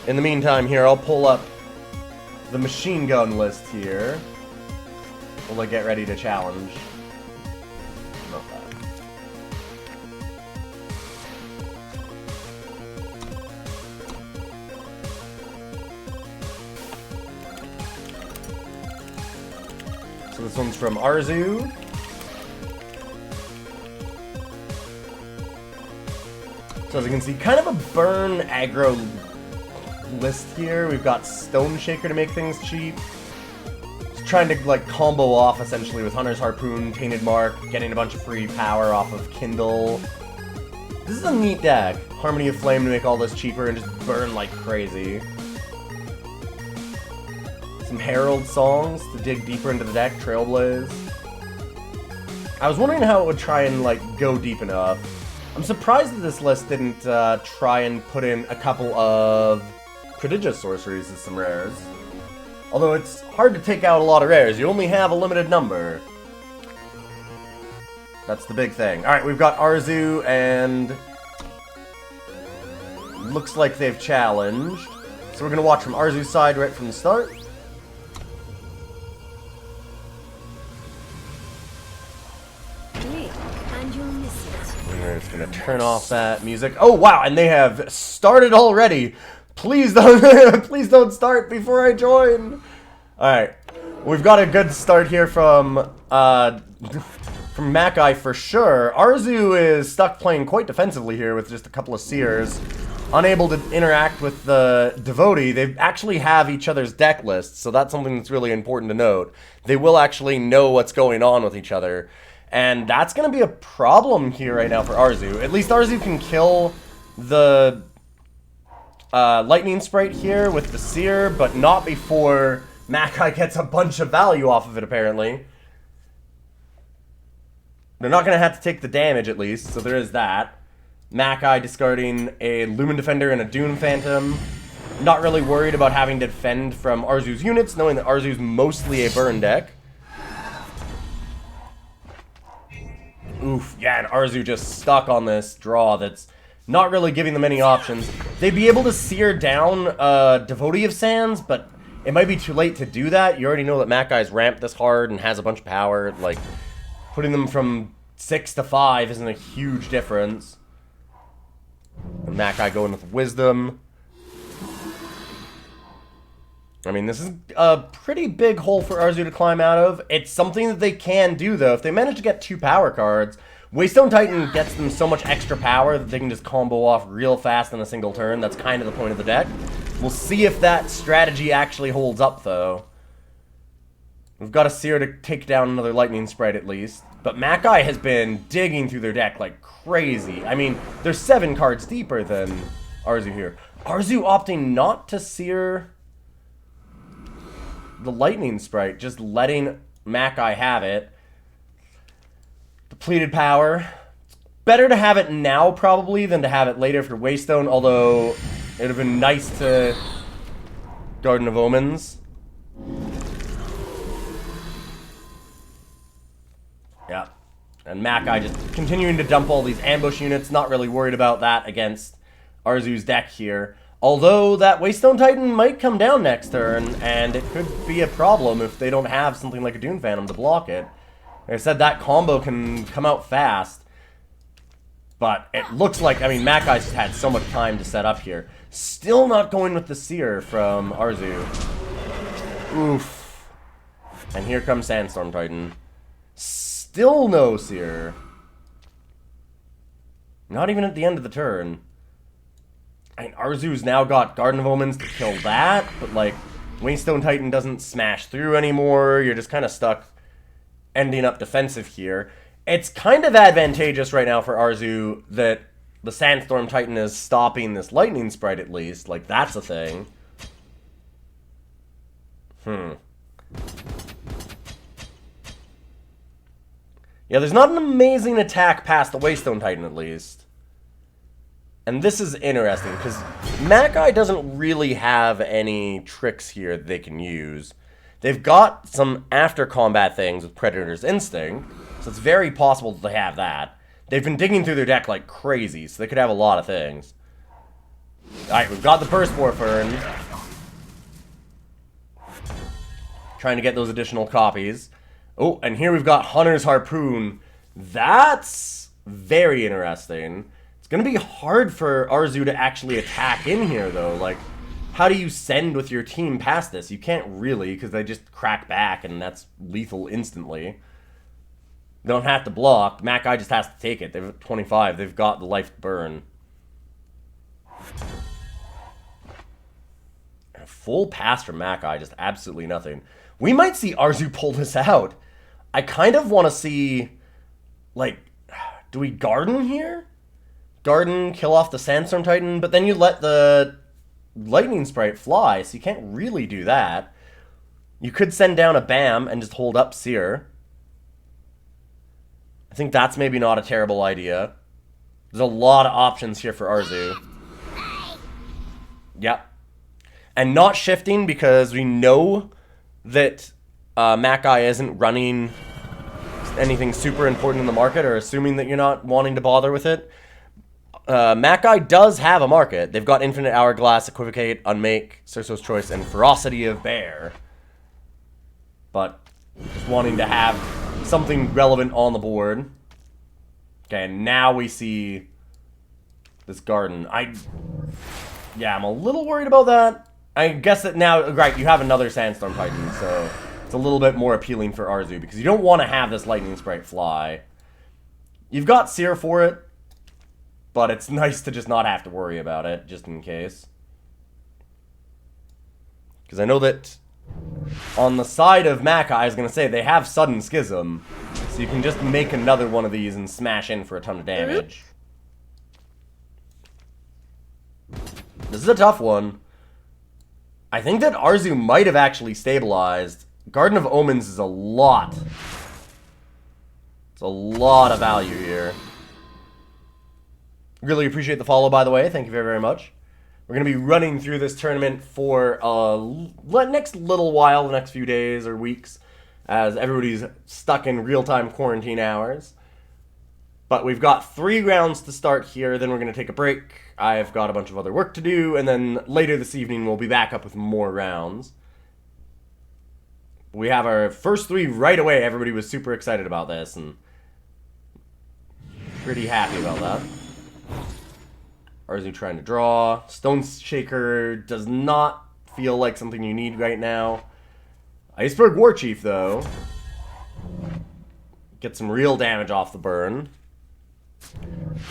In the meantime here, I'll pull up the machine gun list here. While I get ready to challenge. Not that. So this one's from Arzheu. So as you can see, kind of a burn aggro list here. We've got Stone Shaker to make things cheap. Just trying to like combo off essentially with Hunter's Harpoon, Tainted Mark, getting a bunch of free power off of Kindle. This is a neat deck. Harmony of Flame to make all this cheaper and just burn like crazy. Some Herald songs to dig deeper into the deck, Trailblaze. I was wondering how it would try and like go deep enough. I'm surprised that this list didn't try and put in a couple of prodigious sorceries as some rares. Although it's hard to take out a lot of rares, you only have a limited number. That's the big thing. Alright, we've got Arzheu and looks like they've challenged. So we're going to watch from Arzheu's side right from the start. We're just gonna turn off that music. Oh wow, and they have started already. Please don't, please don't start before I join. All right, we've got a good start here from Makeyejr for sure. Arzheu is stuck playing quite defensively here with just a couple of Seers, unable to interact with the Devotee. They actually have each other's deck lists, so that's something that's really important to note. They will actually know what's going on with each other. And that's going to be a problem here right now for Arzheu. At least Arzheu can kill the Lightning Sprite here with the Seer, but not before Makeyejr gets a bunch of value off of it, apparently. They're not going to have to take the damage, at least, so there is that. Makeyejr discarding a Lumen Defender and a Doom Phantom. Not really worried about having to defend from Arzheu's units, knowing that Arzheu's mostly a burn deck. Oof, yeah, and Arzheu just stuck on this draw that's not really giving them any options. They'd be able to Seer down Devotee of Sands, but it might be too late to do that. You already know that Makeyejr's ramped this hard and has a bunch of power. Like, putting them from 6 to 5 isn't a huge difference. And Makeyejr going with Wisdom. I mean, this is a pretty big hole for Arzheu to climb out of. It's something that they can do, though. If they manage to get 2 power cards, Waystone Titan gets them so much extra power that they can just combo off real fast in a single turn. That's kind of the point of the deck. We'll see if that strategy actually holds up, though. We've got a Seer to take down another Lightning Sprite, at least. But Makeyejr has been digging through their deck like crazy. I mean, they're 7 cards deeper than Arzheu here. Arzheu opting not to Seer the Lightning Sprite, just letting Makeyejr have it. Depleted power. It's better to have it now, probably, than to have it later for Waystone, although it would have been nice to Garden of Omens. Yeah. And Makeyejr just continuing to dump all these ambush units, not really worried about that against Arzheu's deck here. Although that Waystone Titan might come down next turn, and it could be a problem if they don't have something like a Doom Phantom to block it. Like I said, that combo can come out fast. But it looks like, I mean, Makeyejr's had so much time to set up here. Still not going with the Seer from Arzheu. Oof. And here comes Sandstorm Titan. Still no Seer. Not even at the end of the turn. I mean, Arzheu's now got Garden of Omens to kill that, but, like, Waystone Titan doesn't smash through anymore. You're just kind of stuck ending up defensive here. It's kind of advantageous right now for Arzheu that the Sandstorm Titan is stopping this Lightning Sprite, at least. Like, that's a thing. Yeah, there's not an amazing attack past the Waystone Titan, at least. And this is interesting, because Makeyejr doesn't really have any tricks here that they can use. They've got some after-combat things with Predator's Instinct, so it's very possible that they have that. They've been digging through their deck like crazy, so they could have a lot of things. Alright, we've got the Burstboar Fern. Trying to get those additional copies. Oh, and here we've got Hunter's Harpoon. That's very interesting. It's going to be hard for Arzheu to actually attack in here, though. Like, how do you send with your team past this? You can't really, because they just crack back, and that's lethal instantly. They don't have to block. Makeyejr just has to take it. They've 25. They've got the life to burn. A full pass from Makeyjr, just absolutely nothing. We might see Arzheu pull this out. I kind of want to see, like, do we Garden here? Garden, kill off the Sandstorm Titan, but then you let the Lightning Sprite fly, so you can't really do that. You could send down a Bam and just hold up Seer. I think that's maybe not a terrible idea. There's a lot of options here for Arzheu. Yep. And not shifting because we know that Makeyjr isn't running anything super important in the market, or assuming that you're not wanting to bother with it. Makeyjr does have a market. They've got Infinite Hourglass, Equivocate, Unmake, Cerso's Choice, and Ferocity of Bear. But just wanting to have something relevant on the board. Okay, and now we see this Garden. Yeah, I'm a little worried about that. I guess that now, right, you have another Sandstorm Titan, so it's a little bit more appealing for Arzheu, because you don't want to have this Lightning Sprite fly. You've got Seer for it, but it's nice to just not have to worry about it, just in case. Because I know that on the side of Makeyjr, I was going to say, they have Sudden Schism, so you can just make another one of these and smash in for a ton of damage. This is a tough one. I think that Arzheu might have actually stabilized. Garden of Omens is a lot. It's a lot of value here. Really appreciate the follow, by the way. Thank you very, very much. We're going to be running through this tournament for next little while, the next few days or weeks, as everybody's stuck in real-time quarantine hours. But we've got 3 rounds to start here, then we're going to take a break. I've got a bunch of other work to do, and then later this evening we'll be back up with more rounds. We have our first 3 right away. Everybody was super excited about this, and pretty happy about that. Arzheu trying to draw. Stone Shaker does not feel like something you need right now. Iceberg Warchief, though. Get some real damage off the burn.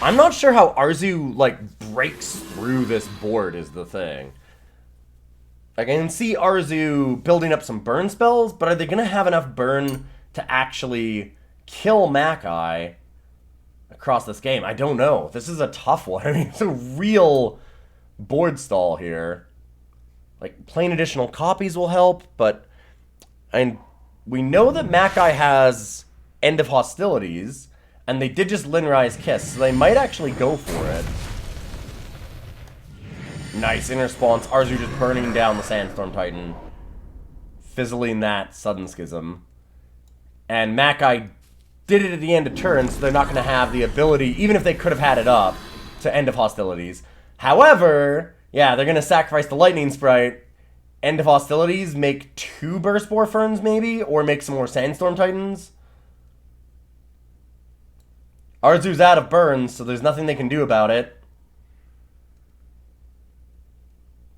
I'm not sure how Arzheu, like, breaks through this board is the thing. Like, I can see Arzheu building up some burn spells, but are they going to have enough burn to actually kill Makeyjr across this game? I don't know. This is a tough one. I mean, it's a real board stall here. Like, playing additional copies will help, but we know that Makeyjr has End of Hostilities, and they did just Linrise Kiss, so they might actually go for it. Nice, in response, Arzheu just burning down the Sandstorm Titan. Fizzling that Sudden Schism. And Makeyjr did it at the end of turn, so they're not going to have the ability, even if they could have had it up, to End of Hostilities. However, yeah, they're going to sacrifice the Lightning Sprite. End of Hostilities, make 2 Burstboar Ferns maybe, or make some more Sandstorm Titans. Arzheu's out of burns, so there's nothing they can do about it.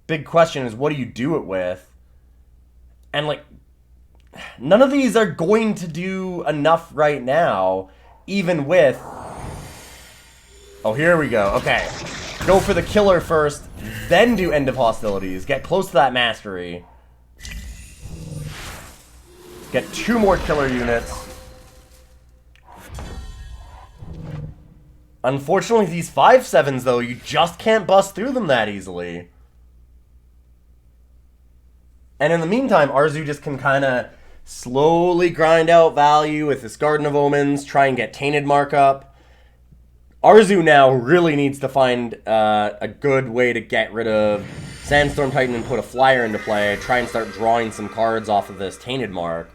Big question is, what do you do it with? And, like, none of these are going to do enough right now, even with... Oh, here we go. Okay. Go for the killer first, then do End of Hostilities. Get close to that mastery. Get 2 more killer units. Unfortunately, these 5/7s, though, you just can't bust through them that easily. And in the meantime, Arzheu just can kind of slowly grind out value with this Garden of Omens, try and get Tainted Markup. Arzheu now really needs to find a good way to get rid of Sandstorm Titan and put a flyer into play, try and start drawing some cards off of this Tainted Mark.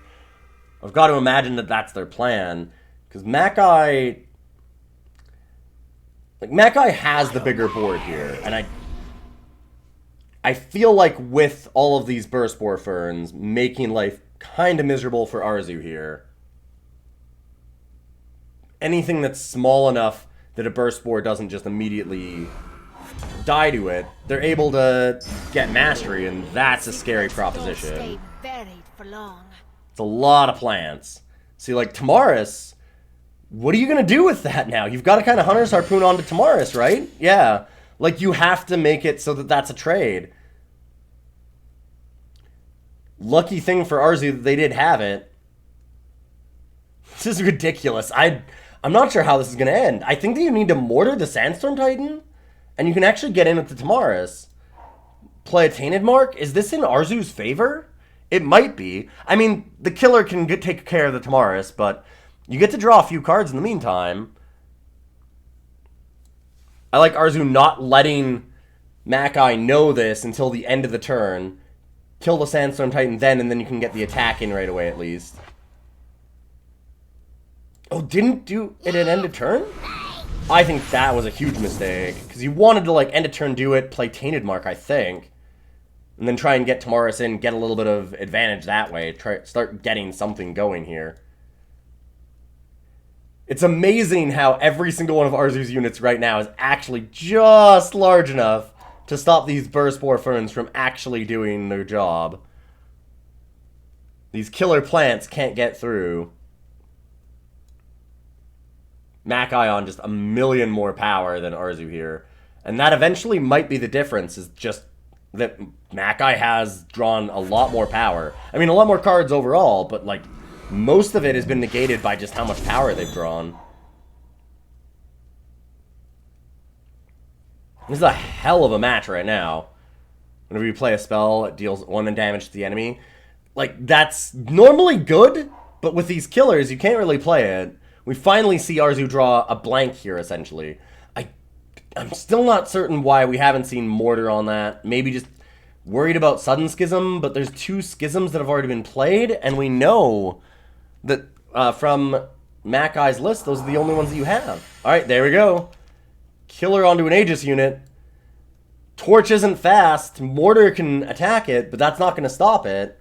I've got to imagine that that's their plan, because Makeyjr has the bigger board here, and I feel like with all of these Burst Spore Ferns, making life kind of miserable for Arzheu here. Anything that's small enough that a Burst Spore doesn't just immediately die to it, they're able to get mastery, and that's a scary proposition. It's a lot of plants. See, like, Tamaris, what are you going to do with that now? You've got to kind of Hunter's Harpoon onto Tamaris, right? Yeah. Like, you have to make it so that that's a trade. Lucky thing for Arzheu that they did have it. This is ridiculous. I'm not sure how this is going to end. I think that you need to mortar the Sandstorm Titan, and you can actually get in with the Tamaris. Play a Tainted Mark? Is this in Arzheu's favor? It might be. I mean, the killer can take care of the Tamaris, but you get to draw a few cards in the meantime. I like Arzheu not letting Makeyjr know this until the end of the turn. Kill the Sandstorm Titan then, and then you can get the attack in right away at least. Oh, didn't do it at end of turn? I think that was a huge mistake. Because you wanted to, like, end of turn do it, play Tainted Mark, I think. And then try and get Tamaris in, get a little bit of advantage that way. Start getting something going here. It's amazing how every single one of Arzheu's units right now is actually just large enough to stop these Burst Spore Ferns from actually doing their job. These killer plants can't get through. Makeyjr on just a million more power than Arzheu here. And that eventually might be the difference, is just that Makeyjr has drawn a lot more power. I mean, a lot more cards overall, but, like, most of it has been negated by just how much power they've drawn. This is a hell of a match right now. Whenever you play a spell, it deals 1 damage to the enemy. Like, that's normally good, but with these killers, you can't really play it. We finally see Arzheu draw a blank here, essentially. I'm still not certain why we haven't seen Mortar on that. Maybe just worried about Sudden Schism, but there's 2 Schisms that have already been played, and we know that from Makeyjr's list, those are the only ones that you have. Alright, there we go. Killer onto an Aegis unit. Torch isn't fast. Mortar can attack it, but that's not going to stop it.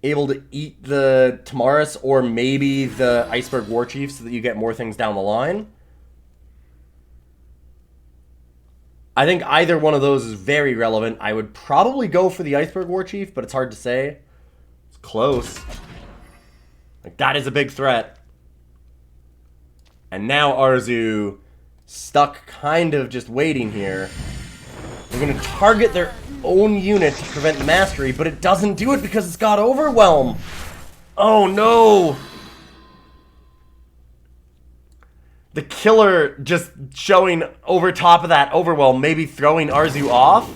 Able to eat the Tamaris or maybe the Iceberg Warchief so that you get more things down the line. I think either one of those is very relevant. I would probably go for the Iceberg Warchief, but it's hard to say. It's close. Like, that is a big threat. And now Arzheu stuck kind of just waiting here. They're going to target their own unit to prevent the mastery, but it doesn't do it because it's got Overwhelm. Oh no! The killer just showing over top of that Overwhelm, maybe throwing Arzheu off.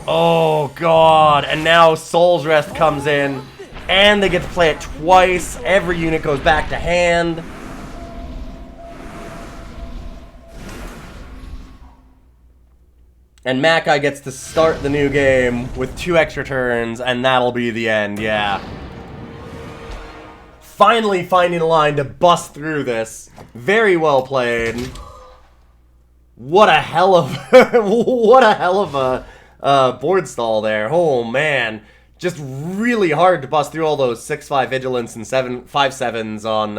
Oh god, and now Soul's Rest comes in, and they get to play it twice. Every unit goes back to hand. And Makeyjr gets to start the new game with 2 extra turns, and that'll be the end, yeah. Finally finding a line to bust through this. Very well played. What a hell of what a hell of a board stall there. Oh man, just really hard to bust through all those 6/5 vigilance and 5/7s on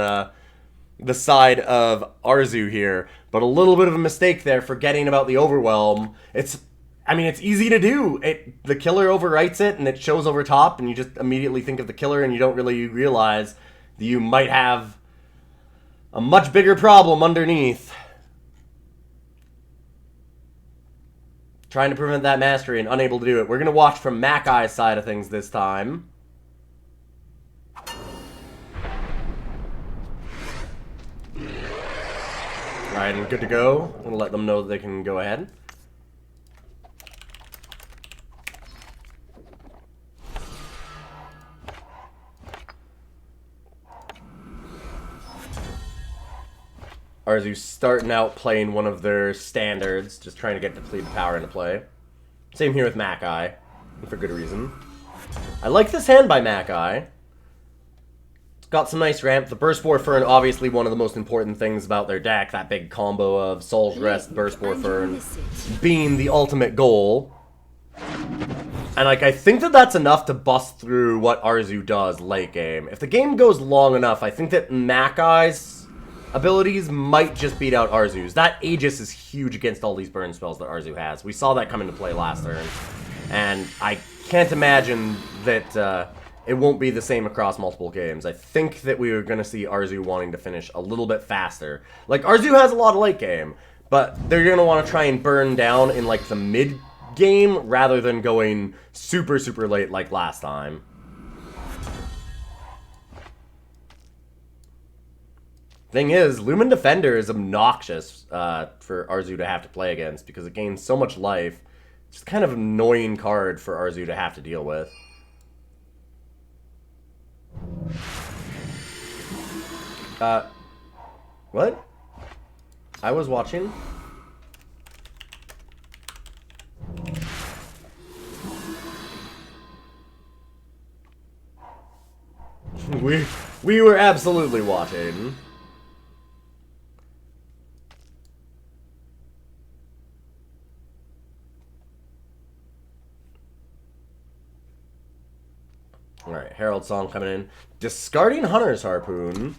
the side of Arzheu here. But a little bit of a mistake there, forgetting about the Overwhelm. I mean, it's easy to do. The killer overwrites it, and it shows over top, and you just immediately think of the killer, and you don't really realize that you might have a much bigger problem underneath. Trying to prevent that mastery and unable to do it. We're going to watch from Makeyjr's side of things this time. Alright, and good to go. I'm going to let them know that they can go ahead. Arzheu starting out playing one of their standards, just trying to get depleted power into play. Same here with Makeyjr, and for good reason. I like this hand by Makeyjr. got some nice ramp. The Burst Spore Fern, obviously one of the most important things about their deck. That big combo of Soul's Rest, Burst Spore Fern being the ultimate goal. And, like, I think that that's enough to bust through what Arzheu does late game. If the game goes long enough, I think that Makeyejr's abilities might just beat out Arzheu's. That Aegis is huge against all these burn spells that Arzheu has. We saw that come into play last turn. And I can't imagine that it won't be the same across multiple games. I think that we are going to see Arzheu wanting to finish a little bit faster. Like, Arzheu has a lot of late game, but they're going to want to try and burn down in, like, the mid game rather than going super, super late like last time. Thing is, Lumen Defender is obnoxious for Arzheu to have to play against because it gains so much life. It's just kind of an annoying card for Arzheu to have to deal with. What? I was watching. We were absolutely watching. Alright, Herald Song coming in. Discarding Hunter's Harpoon.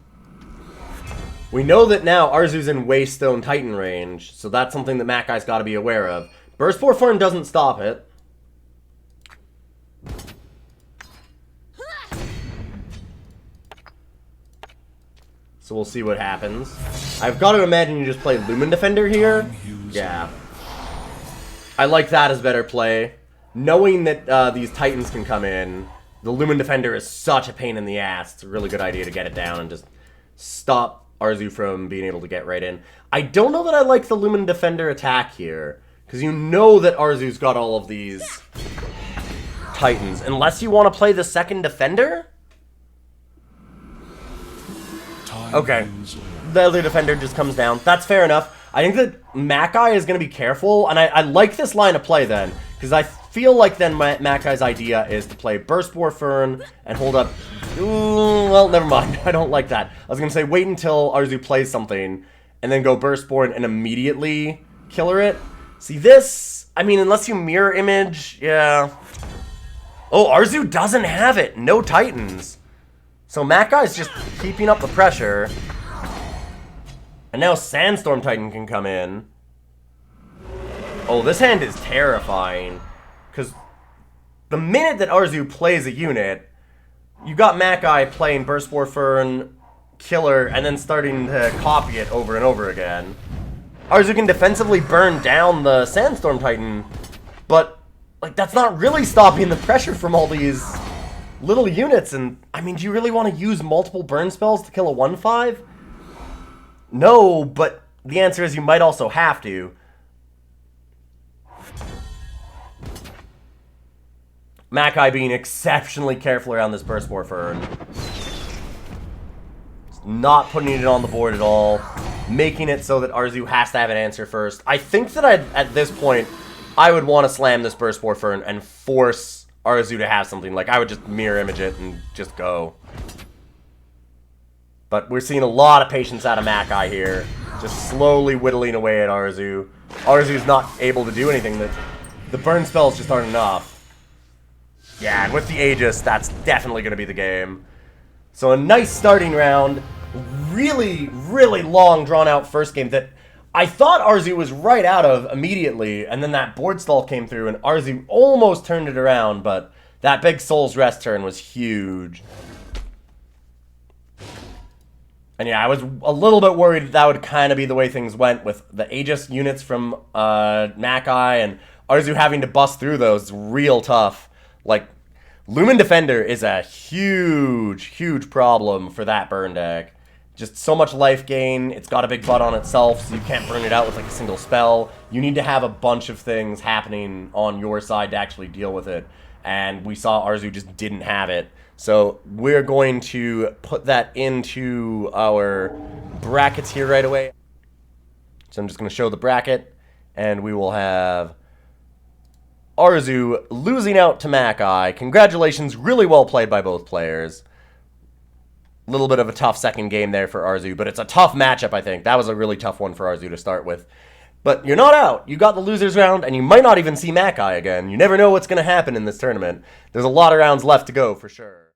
We know that now Arzheu's in Waystone Titan range, so that's something that Makeyejr's got to be aware of. Burst Spore Fern doesn't stop it. So we'll see what happens. I've got to imagine you just play Lumen Defender here. Yeah. I like that as better play. Knowing that these Titans can come in, the Lumen Defender is such a pain in the ass. It's a really good idea to get it down and just stop Arzheu from being able to get right in. I don't know that I like the Lumen Defender attack here, because you know that Arzheu's got all of these Titans. Unless you want to play the second Defender? Okay, the other Defender just comes down. That's fair enough. I think that Makeyejr is going to be careful, and I like this line of play then, because I feel like then Makeyejr's idea is to play Burst Spore Fern and hold up... well, never mind. I don't like that. I was going to say wait until Arzheu plays something, and then go Burst Spore and immediately killer it. See, this... I mean, unless you mirror image, yeah... Oh, Arzheu doesn't have it. No Titans. So Makeyejr's just keeping up the pressure. And now Sandstorm Titan can come in. Oh, this hand is terrifying. Because the minute that Arzheu plays a unit, you got Makeyejr playing Burst Spore Fern, Killer, and then starting to copy it over and over again. Arzheu can defensively burn down the Sandstorm Titan, but like that's not really stopping the pressure from all these little units. And I mean, do you really want to use multiple burn spells to kill a 1/5? No, but the answer is you might also have to. Makeyejr being exceptionally careful around this Burst Spore Fern. Not putting it on the board at all. Making it so that Arzheu has to have an answer first. I think that at this point, I would want to slam this Burst Spore Fern and force Arzheu to have something. Like, I would just mirror image it and just go. But we're seeing a lot of patience out of Makeyejr here. Just slowly whittling away at Arzheu. Arzheu's not able to do anything. The burn spells just aren't enough. Yeah, and with the Aegis, that's definitely going to be the game. So a nice starting round. Really, really long, drawn-out first game that I thought Arzheu was right out of immediately, and then that board stall came through, and Arzheu almost turned it around, but that big Soul's Rest turn was huge. And yeah, I was a little bit worried that would kind of be the way things went with the Aegis units from Makeyejr, and Arzheu having to bust through those real tough. Like, Lumen Defender is a huge, huge problem for that burn deck. Just so much life gain, it's got a big butt on itself, so you can't burn it out with like a single spell. You need to have a bunch of things happening on your side to actually deal with it. And we saw Arzheu just didn't have it. So we're going to put that into our brackets here right away. So I'm just going to show the bracket, and we will have Arzheu losing out to Makeyejr. Congratulations, really well played by both players. little bit of a tough second game there for Arzheu, but it's a tough matchup, I think. That was a really tough one for Arzheu to start with. But you're not out. You got the losers round, and you might not even see Makeyjr again. You never know what's going to happen in this tournament. There's a lot of rounds left to go, for sure.